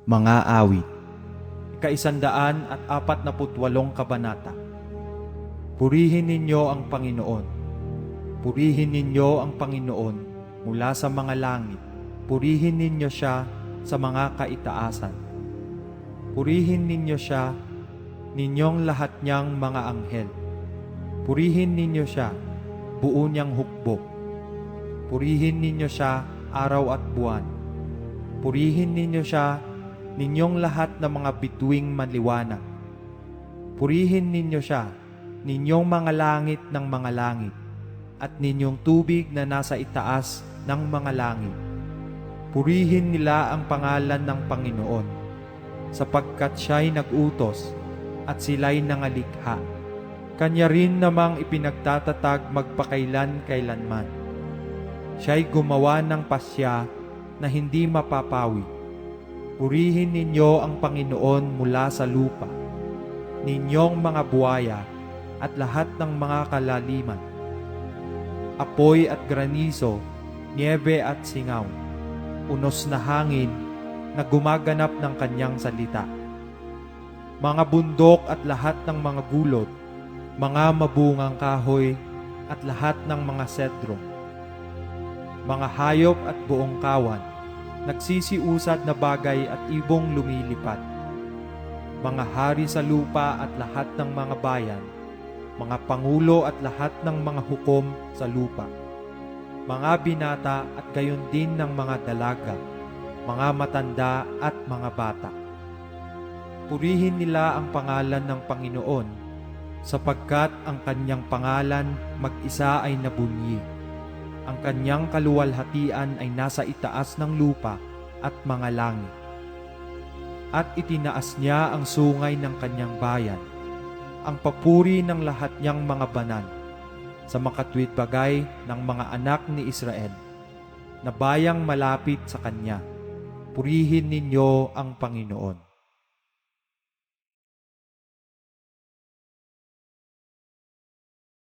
Mga awit, ika-148 kabanata. Purihin ninyo ang Panginoon. Purihin ninyo ang Panginoon mula sa mga langit. Purihin ninyo siya sa mga kaitaasan. Purihin ninyo siya, ninyong lahat niyang mga anghel. Purihin ninyo siya, buo niyang hukbo. Purihin ninyo siya, araw at buwan. Purihin ninyo siya, ninyong lahat ng mga bituing manliwanag. Purihin ninyo siya, ninyong mga langit ng mga langit, at ninyong tubig na nasa itaas ng mga langit. Purihin nila ang pangalan ng Panginoon, sapagkat siya'y nag-utos at sila'y nangalikha. Kanya rin namang ipinagtatatag magpakailan-kailanman. Siya'y gumawa ng pasya na hindi mapapawi. Purihin ninyo ang Panginoon mula sa lupa, ninyong mga buwaya at lahat ng mga kalaliman. Apoy at granizo, niebe at singaw, unos na hangin na gumaganap ng kanyang salita. Mga bundok at lahat ng mga gulod, mga mabungang kahoy at lahat ng mga sedro. Mga hayop at buong kawan, nagsisiusad na bagay at ibong lumilipad. Mga hari sa lupa at lahat ng mga bayan, mga pangulo at lahat ng mga hukom sa lupa. Mga binata at gayon din ng mga dalaga, mga matanda at mga bata. Purihin nila ang pangalan ng Panginoon, sapagkat ang kanyang pangalan mag-isa ay nabunyi. Ang kanyang kaluwalhatian ay nasa itaas ng lupa at mga langit. At itinaas niya ang sungay ng kanyang bayan, ang papuri ng lahat niyang mga banal, sa makatwid bagay ng mga anak ni Israel, na bayang malapit sa kanya. Purihin ninyo ang Panginoon.